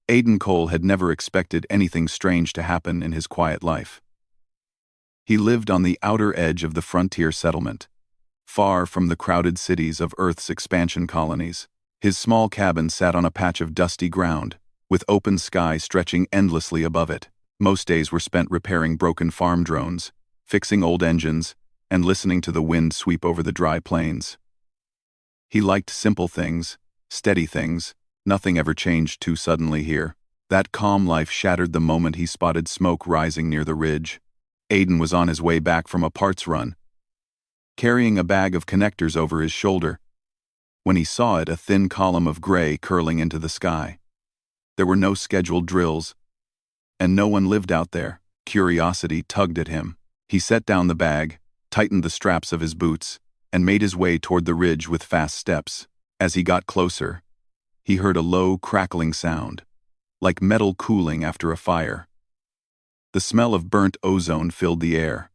Aiden Cole had never expected anything strange to happen in his quiet life. He lived on the outer edge of the frontier settlement, far from the crowded cities of Earth's expansion colonies. His small cabin sat on a patch of dusty ground, with open sky stretching endlessly above it. Most days were spent repairing broken farm drones, fixing old engines, and listening to the wind sweep over the dry plains. He liked simple things, steady things. Nothing ever changed too suddenly here. That calm life shattered the moment he spotted smoke rising near the ridge. Aiden was on his way back from a parts run, carrying a bag of connectors over his shoulder, when he saw it, a thin column of gray curling into the sky. There were no scheduled drills, and no one lived out there. Curiosity tugged at him. He set down the bag, tightened the straps of his boots, and made his way toward the ridge with fast steps. As he got closer, he heard a low, crackling sound, like metal cooling after a fire. The smell of burnt ozone filled the air.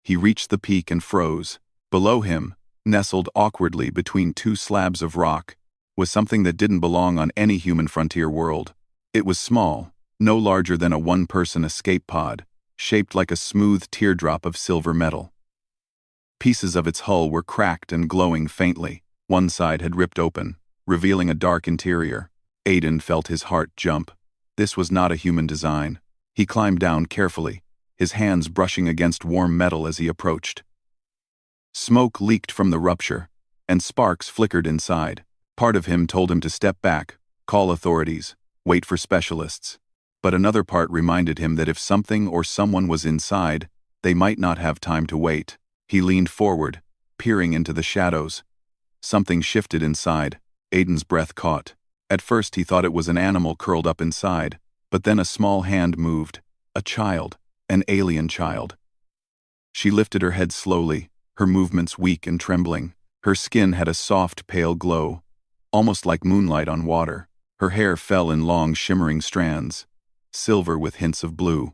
He reached the peak and froze. Below him, nestled awkwardly between two slabs of rock, was something that didn't belong on any human frontier world. It was small, no larger than a one-person escape pod, shaped like a smooth teardrop of silver metal. Pieces of its hull were cracked and glowing faintly. One side had ripped open, revealing a dark interior. Aiden felt his heart jump. This was not a human design. He climbed down carefully, his hands brushing against warm metal as he approached. Smoke leaked from the rupture, and sparks flickered inside. Part of him told him to step back, call authorities, wait for specialists. But another part reminded him that if something or someone was inside, they might not have time to wait. He leaned forward, peering into the shadows. Something shifted inside. Aiden's breath caught. At first he thought it was an animal curled up inside, but then a small hand moved. A child, an alien child. She lifted her head slowly, her movements weak and trembling. Her skin had a soft, pale glow, almost like moonlight on water. Her hair fell in long, shimmering strands, silver with hints of blue.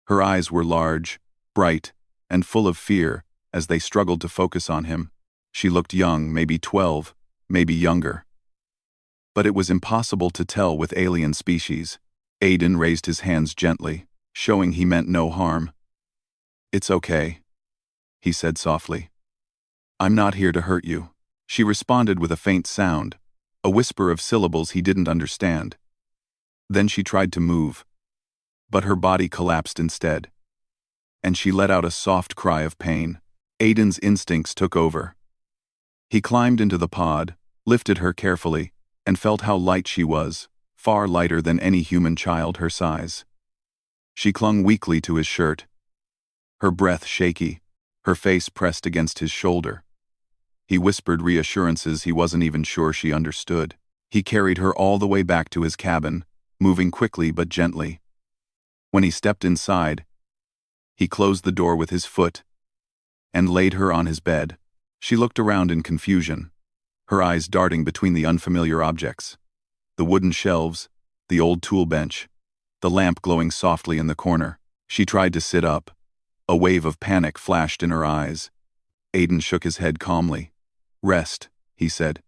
Her eyes were large, bright, and full of fear as they struggled to focus on him. She looked young, maybe 12, maybe younger. But it was impossible to tell with alien species. Aiden raised his hands gently, showing he meant no harm. "It's okay," he said softly. "I'm not here to hurt you." She responded with a faint sound, a whisper of syllables he didn't understand. Then she tried to move, but her body collapsed instead, and she let out a soft cry of pain. Aiden's instincts took over. He climbed into the pod, lifted her carefully, and felt how light she was, far lighter than any human child her size. She clung weakly to his shirt, her breath shaky, her face pressed against his shoulder. He whispered reassurances he wasn't even sure she understood. He carried her all the way back to his cabin, moving quickly but gently. When he stepped inside, he closed the door with his foot and laid her on his bed. She looked around in confusion, her eyes darting between the unfamiliar objects. The wooden shelves, the old tool bench, the lamp glowing softly in the corner. She tried to sit up. A wave of panic flashed in her eyes. Aiden shook his head calmly. "Rest," he said.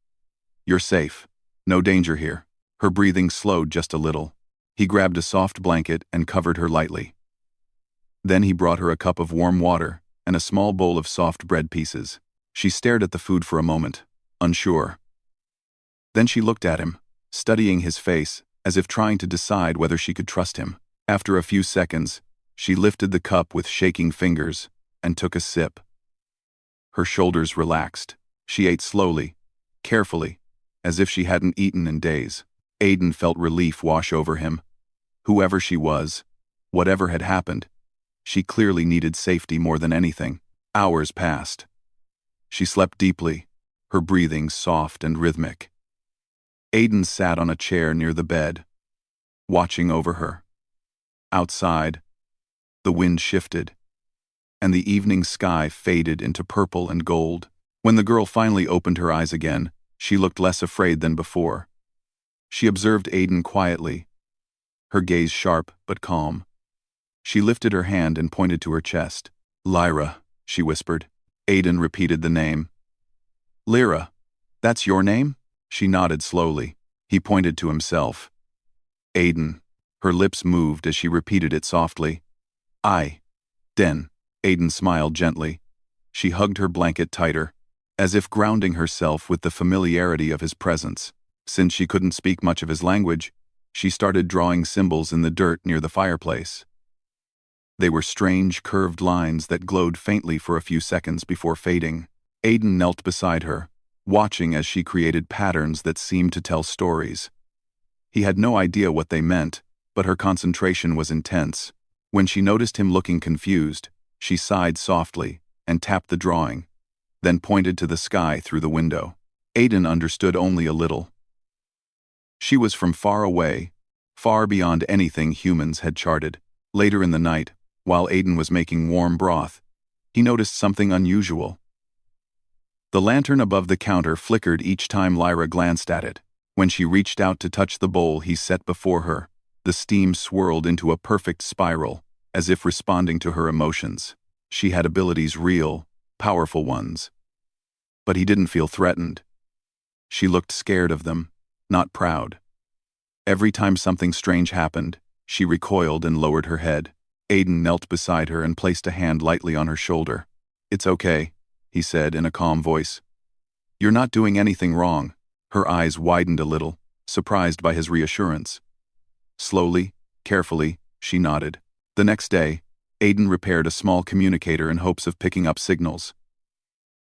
"You're safe. No danger here." Her breathing slowed just a little. He grabbed a soft blanket and covered her lightly. Then he brought her a cup of warm water and a small bowl of soft bread pieces. She stared at the food for a moment, unsure. Then she looked at him, studying his face, as if trying to decide whether she could trust him. After a few seconds, she lifted the cup with shaking fingers and took a sip. Her shoulders relaxed. She ate slowly, carefully, as if she hadn't eaten in days. Aiden felt relief wash over him. Whoever she was, whatever had happened, she clearly needed safety more than anything. Hours passed. She slept deeply, her breathing soft and rhythmic. Aiden sat on a chair near the bed, watching over her. Outside, the wind shifted, and the evening sky faded into purple and gold. When the girl finally opened her eyes again, she looked less afraid than before. She observed Aiden quietly, her gaze sharp but calm. She lifted her hand and pointed to her chest. "Lyra," she whispered. Aiden repeated the name. "Lyra, that's your name?" She nodded slowly. He pointed to himself. Aiden. Her lips moved as she repeated it softly. Den. Aiden smiled gently. She hugged her blanket tighter, as if grounding herself with the familiarity of his presence. Since she couldn't speak much of his language, she started drawing symbols in the dirt near the fireplace. They were strange, curved lines that glowed faintly for a few seconds before fading. Aiden knelt beside her, watching as she created patterns that seemed to tell stories. He had no idea what they meant, but her concentration was intense. When she noticed him looking confused, she sighed softly and tapped the drawing, then pointed to the sky through the window. Aiden understood only a little. She was from far away, far beyond anything humans had charted. Later in the night, while Aiden was making warm broth, he noticed something unusual. The lantern above the counter flickered each time Lyra glanced at it. When she reached out to touch the bowl he set before her, the steam swirled into a perfect spiral, as if responding to her emotions. She had abilities, real, powerful ones. But he didn't feel threatened. She looked scared of them, not proud. Every time something strange happened, she recoiled and lowered her head. Aiden knelt beside her and placed a hand lightly on her shoulder. "It's okay," he said in a calm voice. "You're not doing anything wrong." Her eyes widened a little, surprised by his reassurance. Slowly, carefully, she nodded. The next day, Aiden repaired a small communicator in hopes of picking up signals.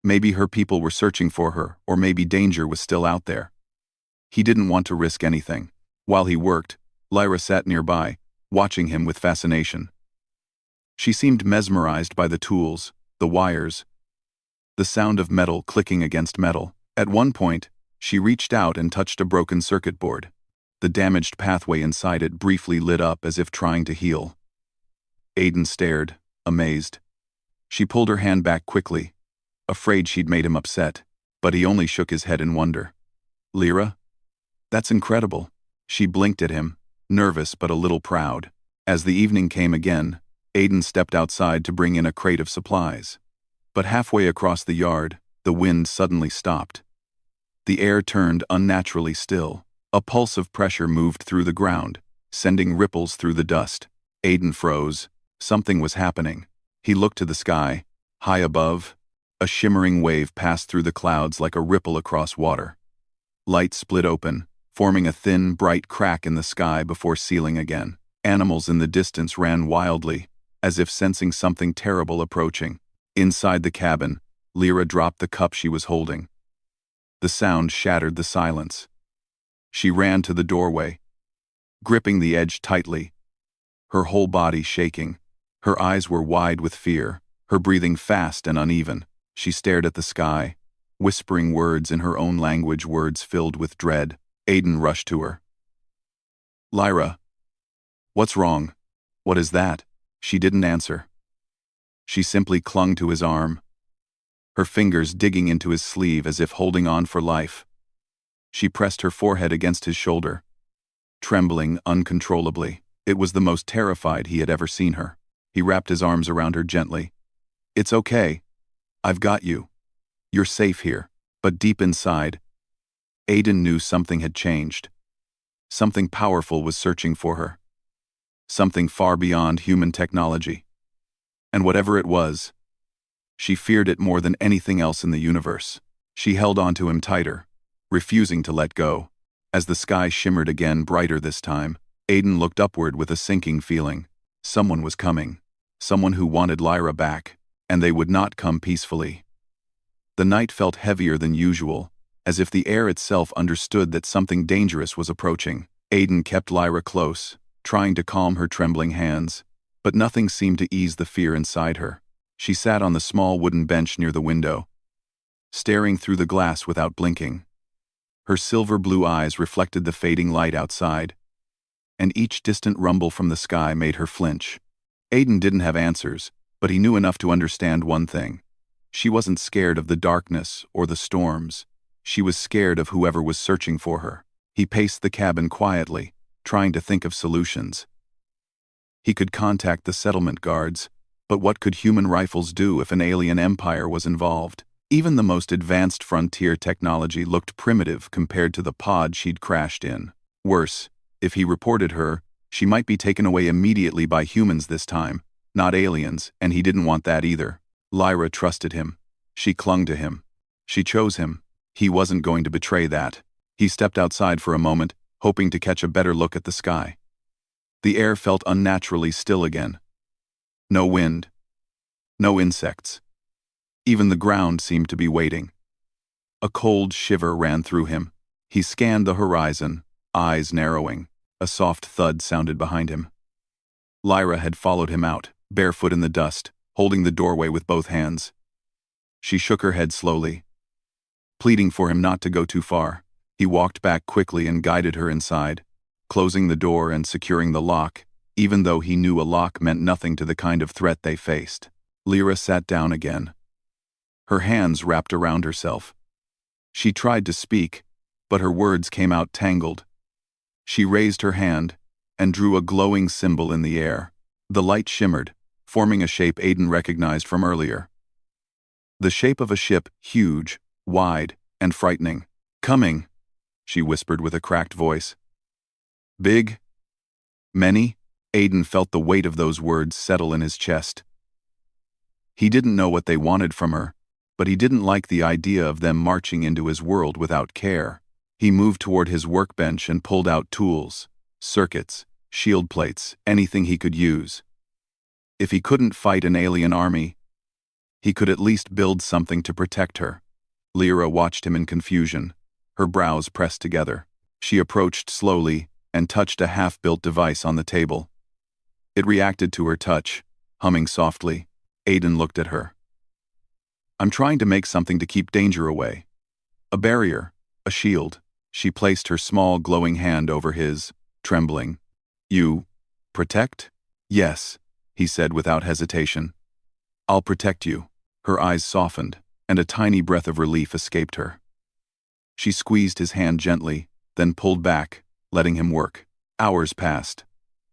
Maybe her people were searching for her, or maybe danger was still out there. He didn't want to risk anything. While he worked, Lyra sat nearby, watching him with fascination. She seemed mesmerized by the tools, the wires, the sound of metal clicking against metal. At one point, she reached out and touched a broken circuit board. The damaged pathway inside it briefly lit up as if trying to heal. Aiden stared, amazed. She pulled her hand back quickly, afraid she'd made him upset, but he only shook his head in wonder. "Lyra? That's incredible." She blinked at him, nervous but a little proud. As the evening came again, Aiden stepped outside to bring in a crate of supplies. But halfway across the yard, the wind suddenly stopped. The air turned unnaturally still. A pulse of pressure moved through the ground, sending ripples through the dust. Aiden froze. Something was happening. He looked to the sky. High above, a shimmering wave passed through the clouds like a ripple across water. Light split open, forming a thin, bright crack in the sky before sealing again. Animals in the distance ran wildly, as if sensing something terrible approaching. Inside the cabin, Lyra dropped the cup she was holding. The sound shattered the silence. She ran to the doorway, gripping the edge tightly, her whole body shaking. Her eyes were wide with fear, her breathing fast and uneven. She stared at the sky, whispering words in her own language, words filled with dread. Aiden rushed to her. "Lyra, what's wrong? What is that?" She didn't answer. She simply clung to his arm, her fingers digging into his sleeve as if holding on for life. She pressed her forehead against his shoulder, trembling uncontrollably. It was the most terrified he had ever seen her. He wrapped his arms around her gently. "It's okay. I've got you. You're safe here." But deep inside, Aiden knew something had changed. Something powerful was searching for her. Something far beyond human technology. And whatever it was, she feared it more than anything else in the universe. She held onto him tighter, refusing to let go. As the sky shimmered again, brighter this time, Aiden looked upward with a sinking feeling. Someone was coming. Someone who wanted Lyra back, and they would not come peacefully. The night felt heavier than usual, as if the air itself understood that something dangerous was approaching. Aiden kept Lyra close, trying to calm her trembling hands, but nothing seemed to ease the fear inside her. She sat on the small wooden bench near the window, staring through the glass without blinking. Her silver blue eyes reflected the fading light outside, and each distant rumble from the sky made her flinch. Aiden didn't have answers, but he knew enough to understand one thing. She wasn't scared of the darkness or the storms. She was scared of whoever was searching for her. He paced the cabin quietly, trying to think of solutions. He could contact the settlement guards, but what could human rifles do if an alien empire was involved? Even the most advanced frontier technology looked primitive compared to the pod she'd crashed in. Worse, if he reported her, she might be taken away immediately by humans this time, not aliens, and he didn't want that either. Lyra trusted him. She clung to him. She chose him. He wasn't going to betray that. He stepped outside for a moment, hoping to catch a better look at the sky. The air felt unnaturally still again. No wind. No insects. Even the ground seemed to be waiting. A cold shiver ran through him. He scanned the horizon, eyes narrowing. A soft thud sounded behind him. Lyra had followed him out, barefoot in the dust, holding the doorway with both hands. She shook her head slowly, pleading for him not to go too far. He walked back quickly and guided her inside, closing the door and securing the lock, even though he knew a lock meant nothing to the kind of threat they faced. Lyra sat down again, her hands wrapped around herself. She tried to speak, but her words came out tangled. She raised her hand and drew a glowing symbol in the air. The light shimmered, forming a shape Aiden recognized from earlier. The shape of a ship, huge, wide, and frightening. "Coming," she whispered with a cracked voice. "Big? Many?" Aiden felt the weight of those words settle in his chest. He didn't know what they wanted from her, but he didn't like the idea of them marching into his world without care. He moved toward his workbench and pulled out tools, circuits, shield plates, anything he could use. If he couldn't fight an alien army, he could at least build something to protect her. Lyra watched him in confusion, her brows pressed together. She approached slowly and touched a half-built device on the table. It reacted to her touch, humming softly. Aiden looked at her. "I'm trying to make something to keep danger away. A barrier, a shield." She placed her small glowing hand over his, trembling. "You protect?" "Yes," he said without hesitation. "I'll protect you." Her eyes softened, and a tiny breath of relief escaped her. She squeezed his hand gently, then pulled back, letting him work. Hours passed.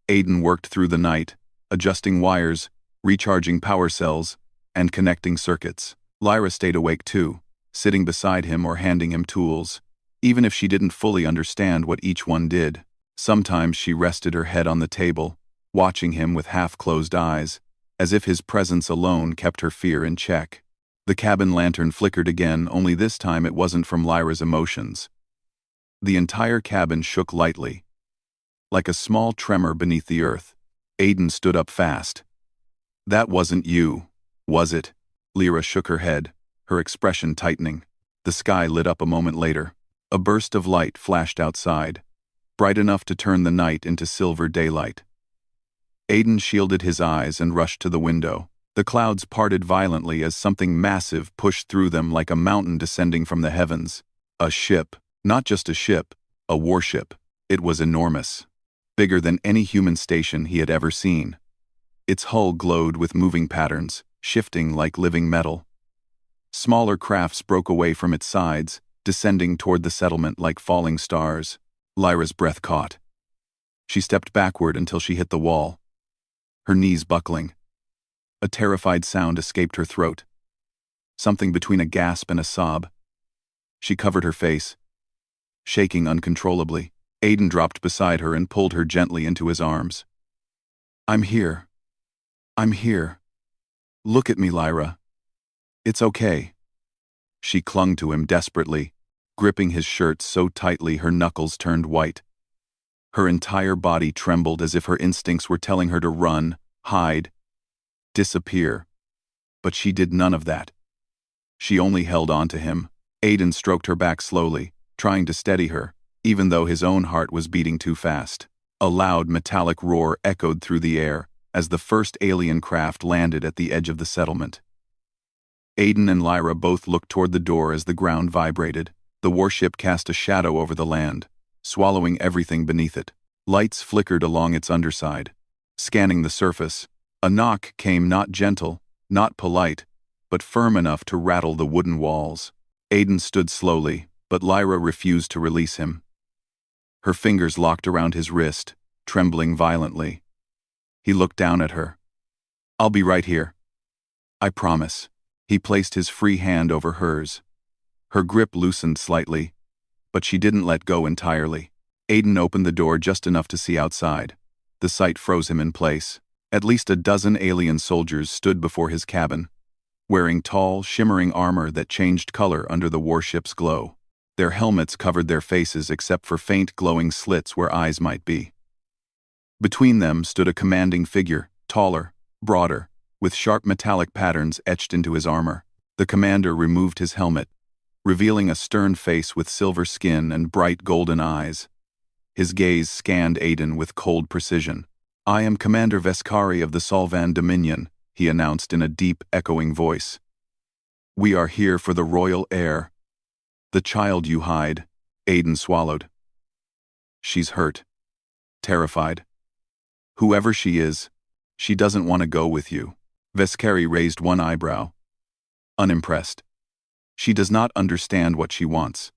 Aiden worked through the night, adjusting wires, recharging power cells, and connecting circuits. Lyra stayed awake too, sitting beside him or handing him tools, even if she didn't fully understand what each one did. Sometimes she rested her head on the table, watching him with half-closed eyes, as if his presence alone kept her fear in check. The cabin lantern flickered again, only this time it wasn't from Lyra's emotions. The entire cabin shook lightly, like a small tremor beneath the earth. Aiden stood up fast. "That wasn't you, was it?" Lyra shook her head, her expression tightening. The sky lit up a moment later. A burst of light flashed outside, bright enough to turn the night into silver daylight. Aiden shielded his eyes and rushed to the window. The clouds parted violently as something massive pushed through them like a mountain descending from the heavens. A ship, not just a ship, a warship. It was enormous, bigger than any human station he had ever seen. Its hull glowed with moving patterns, shifting like living metal. Smaller crafts broke away from its sides, descending toward the settlement like falling stars. Lyra's breath caught. She stepped backward until she hit the wall, her knees buckling. A terrified sound escaped her throat, something between a gasp and a sob. She covered her face, shaking uncontrollably. Aiden dropped beside her and pulled her gently into his arms. "I'm here. I'm here. Look at me, Lyra. It's okay." She clung to him desperately, gripping his shirt so tightly her knuckles turned white. Her entire body trembled as if her instincts were telling her to run, hide, disappear. But she did none of that. She only held on to him. Aiden stroked her back slowly, trying to steady her, even though his own heart was beating too fast. A loud metallic roar echoed through the air as the first alien craft landed at the edge of the settlement. Aiden and Lyra both looked toward the door as the ground vibrated. The warship cast a shadow over the land, swallowing everything beneath it. Lights flickered along its underside. Scanning the surface, a knock came, not gentle, not polite, but firm enough to rattle the wooden walls. Aiden stood slowly, but Lyra refused to release him. Her fingers locked around his wrist, trembling violently. He looked down at her. "I'll be right here. I promise." He placed his free hand over hers. Her grip loosened slightly, but she didn't let go entirely. Aiden opened the door just enough to see outside. The sight froze him in place. At least a dozen alien soldiers stood before his cabin, wearing tall, shimmering armor that changed color under the warship's glow. Their helmets covered their faces except for faint glowing slits where eyes might be. Between them stood a commanding figure, taller, broader, with sharp metallic patterns etched into his armor. The commander removed his helmet, revealing a stern face with silver skin and bright golden eyes. His gaze scanned Aiden with cold precision. "I am Commander Veskari of the Solvan Dominion," he announced in a deep, echoing voice. "We are here for the royal heir. The child you hide." Aiden swallowed. "She's hurt. Terrified. Whoever she is, she doesn't want to go with you." Veskari raised one eyebrow. Unimpressed. "She does not understand what she wants.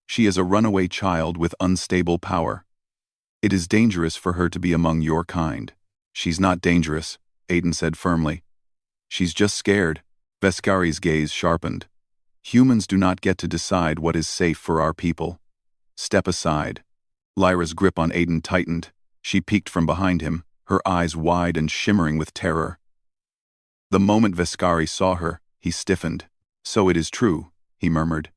She is a runaway child with unstable power. It is dangerous for her to be among your kind." "She's not dangerous," Aiden said firmly. "She's just scared." Veskari's gaze sharpened. "Humans do not get to decide what is safe for our people. Step aside." Lyra's grip on Aiden tightened. She peeked from behind him, her eyes wide and shimmering with terror. The moment Veskari saw her, he stiffened. "So it is true," he murmured.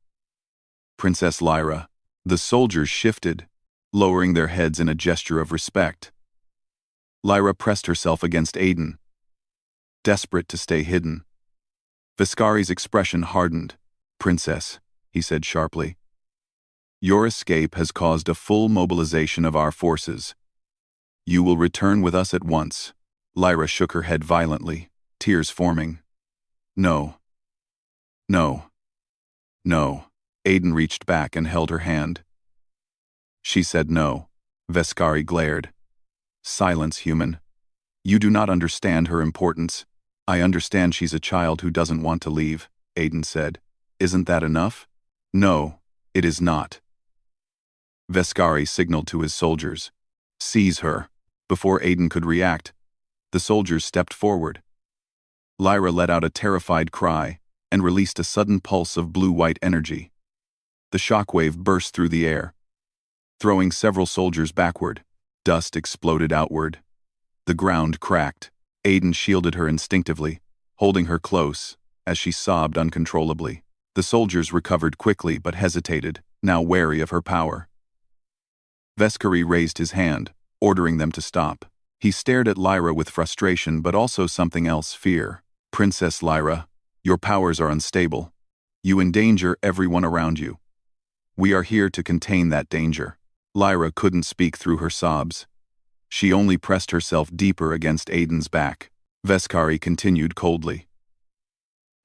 "Princess Lyra." The soldiers shifted, lowering their heads in a gesture of respect. Lyra pressed herself against Aiden, desperate to stay hidden. Veskari's expression hardened. "Princess," he said sharply, "your escape has caused a full mobilization of our forces. You will return with us at once." Lyra shook her head violently, tears forming. "No. No. No." Aiden reached back and held her hand. She said no. Veskari glared. "Silence, human. You do not understand her importance." "I understand she's a child who doesn't want to leave," Aiden said. "Isn't that enough?" "No, it is not." Veskari signaled to his soldiers. "Seize her." Before Aiden could react, the soldiers stepped forward. Lyra let out a terrified cry and released a sudden pulse of blue-white energy. The shockwave burst through the air, throwing several soldiers backward. Dust exploded outward. The ground cracked. Aiden shielded her instinctively, holding her close as she sobbed uncontrollably. The soldiers recovered quickly but hesitated, now wary of her power. Veskari raised his hand, ordering them to stop. He stared at Lyra with frustration but also something else, fear. "Princess Lyra, your powers are unstable. You endanger everyone around you. We are here to contain that danger." Lyra couldn't speak through her sobs. She only pressed herself deeper against Aiden's back. Veskari continued coldly.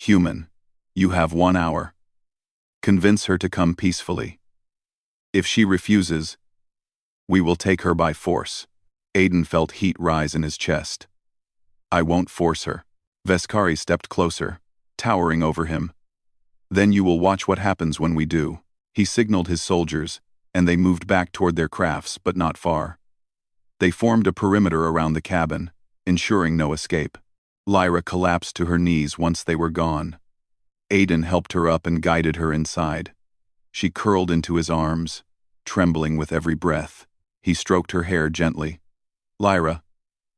"Human, you have 1 hour. Convince her to come peacefully. If she refuses, we will take her by force." Aiden felt heat rise in his chest. "I won't force her." Veskari stepped closer, towering over him. "Then you will watch what happens when we do." He signaled his soldiers, and they moved back toward their crafts, but not far. They formed a perimeter around the cabin, ensuring no escape. Lyra collapsed to her knees once they were gone. Aiden helped her up and guided her inside. She curled into his arms, trembling with every breath. He stroked her hair gently. "Lyra,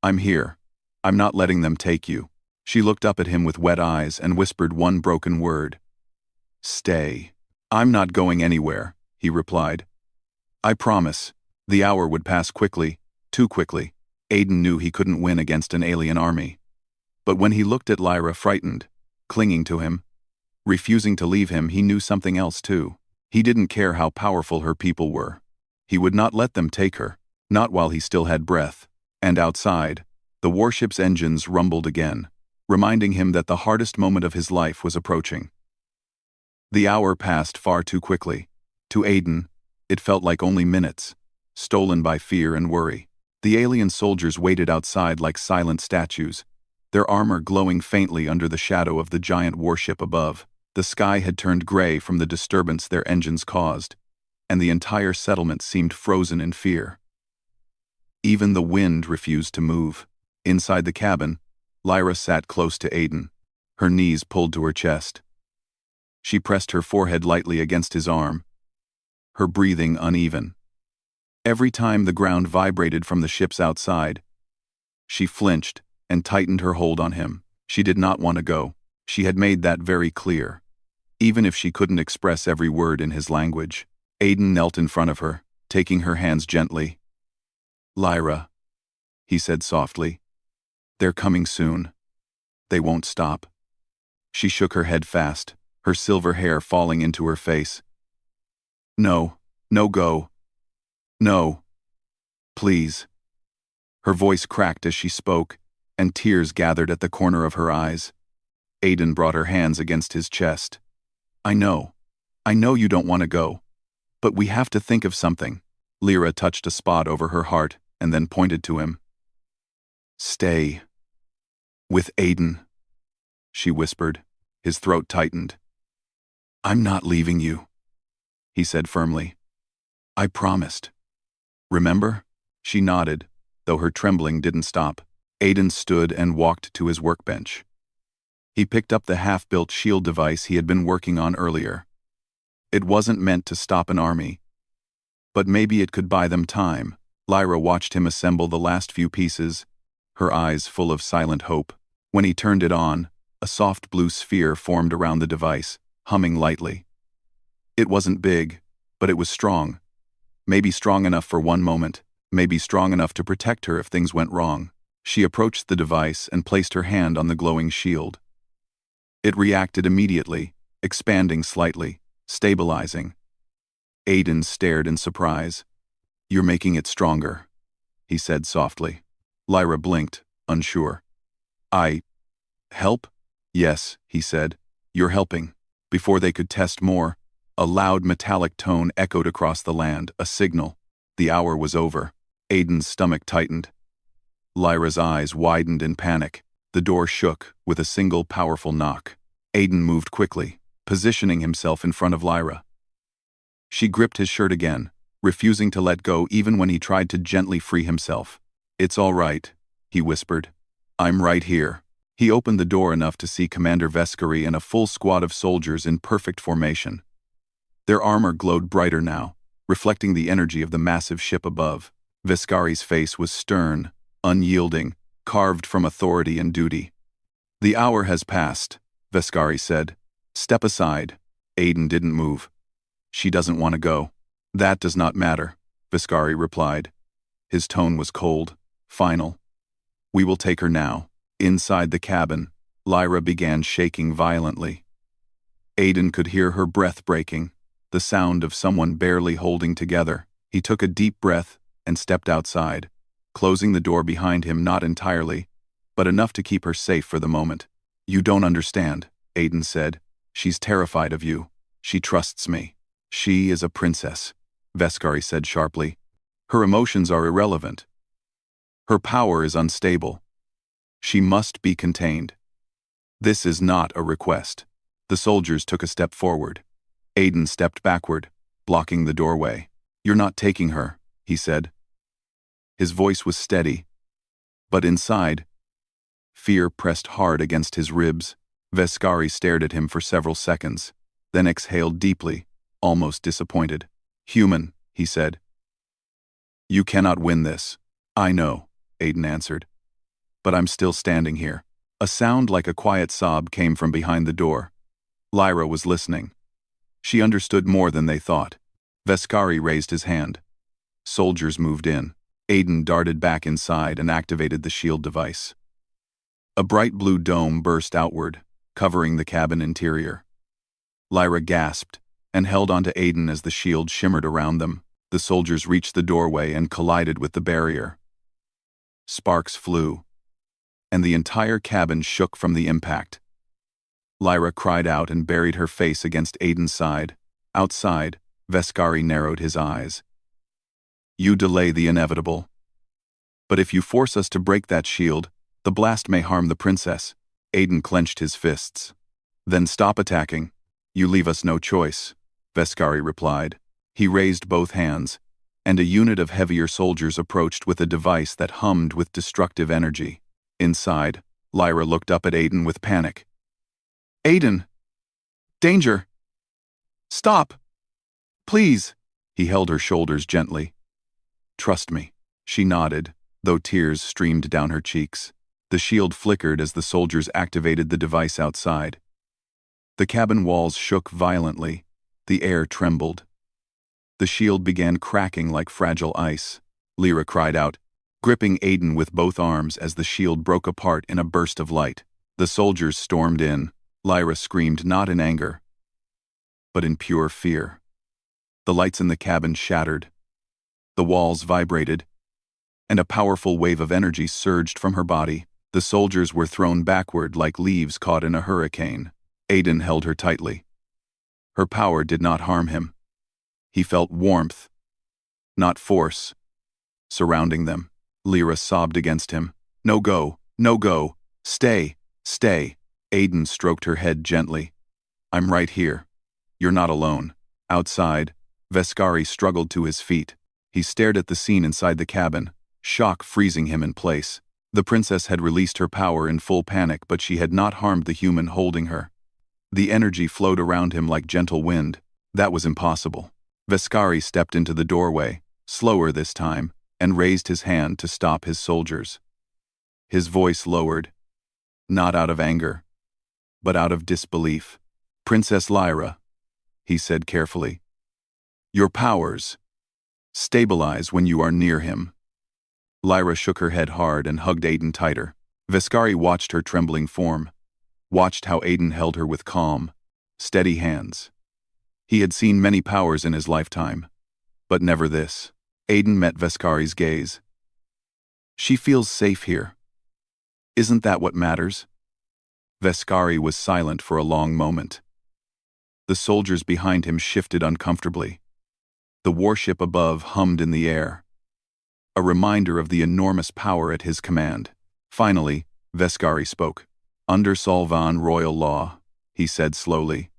I'm here. I'm not letting them take you." She looked up at him with wet eyes and whispered one broken word. "Stay." "I'm not going anywhere," he replied. "I promise." The hour would pass quickly, too quickly. Aiden knew he couldn't win against an alien army. But when he looked at Lyra frightened, clinging to him, refusing to leave him, he knew something else too. He didn't care how powerful her people were. He would not let them take her, not while he still had breath. And outside, the warship's engines rumbled again, reminding him that the hardest moment of his life was approaching. The hour passed far too quickly. To Aiden, it felt like only minutes, stolen by fear and worry. The alien soldiers waited outside like silent statues, their armor glowing faintly under the shadow of the giant warship above. The sky had turned gray from the disturbance their engines caused, and the entire settlement seemed frozen in fear. Even the wind refused to move. Inside the cabin, Lyra sat close to Aiden. her knees pulled to her chest. She pressed her forehead lightly against his arm, her breathing uneven. Every time the ground vibrated from the ships outside, she flinched and tightened her hold on him. She did not want to go. She had made that very clear, even if she couldn't express every word in his language. Aiden knelt in front of her, taking her hands gently. "Lyra," he said softly. "They're coming soon. They won't stop." She shook her head fast, her silver hair falling into her face. "No, no, go. No. Please." Her voice cracked as she spoke, and tears gathered at the corner of her eyes. Aiden brought her hands against his chest. I know you don't want to go. But we have to think of something." Lyra touched a spot over her heart and then pointed to him. "Stay. With Aiden," she whispered. His throat tightened. "I'm not leaving you," he said firmly. "I promised. Remember?" She nodded, though her trembling didn't stop. Aiden stood and walked to his workbench. He picked up the half-built shield device he had been working on earlier. It wasn't meant to stop an army, but maybe it could buy them time. Lyra watched him assemble the last few pieces, her eyes full of silent hope. When he turned it on, a soft blue sphere formed around the device, humming lightly. It wasn't big, but it was strong. Maybe strong enough for one moment, maybe strong enough to protect her if things went wrong. She approached the device and placed her hand on the glowing shield. It reacted immediately, expanding slightly, stabilizing. Aiden stared in surprise. "You're making it stronger," he said softly. Lyra blinked, unsure. "I help?" "Yes," he said. "You're helping." Before they could test more, a loud metallic tone echoed across the land, a signal. The hour was over. Aiden's stomach tightened. Lyra's eyes widened in panic. The door shook with a single powerful knock. Aiden moved quickly, positioning himself in front of Lyra. She gripped his shirt again, refusing to let go even when he tried to gently free himself. "It's all right," he whispered. "I'm right here." He opened the door enough to see Commander Veskari and a full squad of soldiers in perfect formation. Their armor glowed brighter now, reflecting the energy of the massive ship above. Veskari's face was stern, unyielding, carved from authority and duty. "The hour has passed," Veskari said. "Step aside." Aiden didn't move. "She doesn't want to go." "That does not matter," Veskari replied. His tone was cold, final. "We will take her now." Inside the cabin, Lyra began shaking violently. Aiden could hear her breath breaking, the sound of someone barely holding together. He took a deep breath and stepped outside, closing the door behind him not entirely, but enough to keep her safe for the moment. "You don't understand," Aiden said. "She's terrified of you. She trusts me." "She is a princess," Veskari said sharply. "Her emotions are irrelevant. Her power is unstable. She must be contained. This is not a request." The soldiers took a step forward. Aiden stepped backward, blocking the doorway. "You're not taking her," he said. His voice was steady, but inside, fear pressed hard against his ribs. Veskari stared at him for several seconds, then exhaled deeply, almost disappointed. "Human," he said. "You cannot win this." "I know," Aiden answered. "But I'm still standing here." A sound like a quiet sob came from behind the door. Lyra was listening. She understood more than they thought. Veskari raised his hand. Soldiers moved in. Aiden darted back inside and activated the shield device. A bright blue dome burst outward, covering the cabin interior. Lyra gasped and held onto Aiden as the shield shimmered around them. The soldiers reached the doorway and collided with the barrier. Sparks flew, and the entire cabin shook from the impact. Lyra cried out and buried her face against Aiden's side. Outside, Veskari narrowed his eyes. "You delay the inevitable. But if you force us to break that shield, the blast may harm the princess." Aiden clenched his fists. "Then stop attacking. You leave us no choice," Veskari replied. He raised both hands, and a unit of heavier soldiers approached with a device that hummed with destructive energy. Inside, Lyra looked up at Aiden with panic. Aiden! Danger! Stop! Please! He held her shoulders gently. Trust me. She nodded, though tears streamed down her cheeks. The shield flickered as the soldiers activated the device outside. The cabin walls shook violently. The air trembled. The shield began cracking like fragile ice. Lyra cried out, gripping Aiden with both arms as the shield broke apart in a burst of light. The soldiers stormed in. Lyra screamed not in anger, but in pure fear. The lights in the cabin shattered. The walls vibrated, and a powerful wave of energy surged from her body. The soldiers were thrown backward like leaves caught in a hurricane. Aiden held her tightly. Her power did not harm him. He felt warmth, not force, surrounding them. Lyra sobbed against him. No go, no go, stay, stay. Aiden stroked her head gently. I'm right here. You're not alone. Outside, Veskari struggled to his feet. He stared at the scene inside the cabin, shock freezing him in place. The princess had released her power in full panic, but she had not harmed the human holding her. The energy flowed around him like gentle wind. That was impossible. Veskari stepped into the doorway, slower this time, and raised his hand to stop his soldiers. His voice lowered, not out of anger, but out of disbelief. Princess Lyra, he said carefully, your powers stabilize when you are near him. Lyra shook her head hard and hugged Aiden tighter. Veskari watched her trembling form, watched how Aiden held her with calm, steady hands. He had seen many powers in his lifetime, but never this. Aiden met Veskari's gaze. She feels safe here. Isn't that what matters? Veskari was silent for a long moment. The soldiers behind him shifted uncomfortably. The warship above hummed in the air, a reminder of the enormous power at his command. Finally, Veskari spoke. Under Solvan royal law, he said slowly,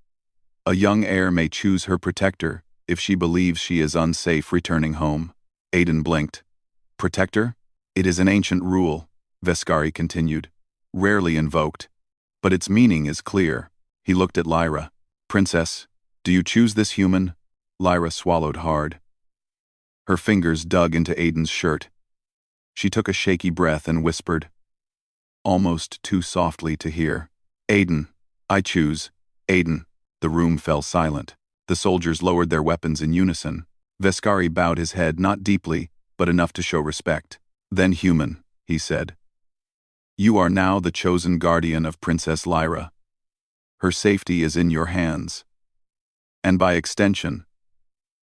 a young heir may choose her protector if she believes she is unsafe returning home. Aiden blinked. Protector? It is an ancient rule, Veskari continued, rarely invoked, but its meaning is clear. He looked at Lyra. Princess, do you choose this human? Lyra swallowed hard. Her fingers dug into Aiden's shirt. She took a shaky breath and whispered, almost too softly to hear, Aiden, I choose, Aiden. The room fell silent. The soldiers lowered their weapons in unison. Veskari bowed his head not deeply, but enough to show respect. Then human, he said. You are now the chosen guardian of Princess Lyra. Her safety is in your hands. And by extension,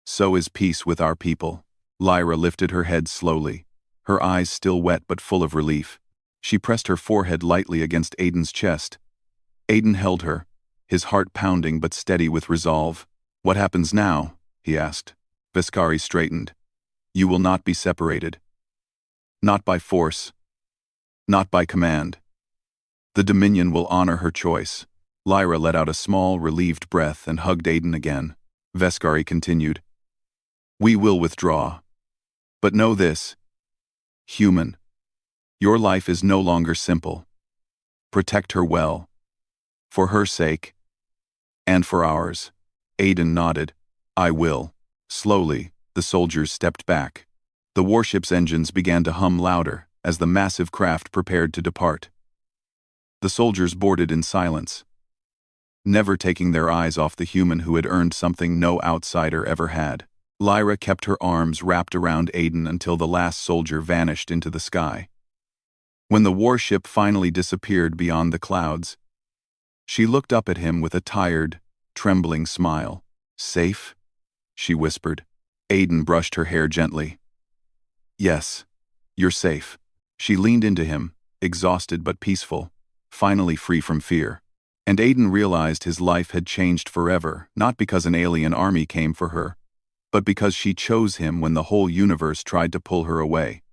so is peace with our people. Lyra lifted her head slowly, her eyes still wet but full of relief. She pressed her forehead lightly against Aiden's chest. Aiden held her, his heart pounding but steady with resolve. What happens now? He asked. Veskari straightened. You will not be separated. Not by force. Not by command. The Dominion will honor her choice. Lyra let out a small, relieved breath and hugged Aiden again. Veskari continued. We will withdraw. But know this. Human. Your life is no longer simple. Protect her well. For her sake. And for ours. Aiden nodded. I will. Slowly, the soldiers stepped back. The warship's engines began to hum louder as the massive craft prepared to depart. The soldiers boarded in silence, never taking their eyes off the human who had earned something no outsider ever had. Lyra kept her arms wrapped around Aiden until the last soldier vanished into the sky. When the warship finally disappeared beyond the clouds, she looked up at him with a tired, trembling smile. Safe? She whispered. Aiden brushed her hair gently. Yes, you're safe. She leaned into him, exhausted but peaceful, finally free from fear. And Aiden realized his life had changed forever, not because an alien army came for her, but because she chose him when the whole universe tried to pull her away.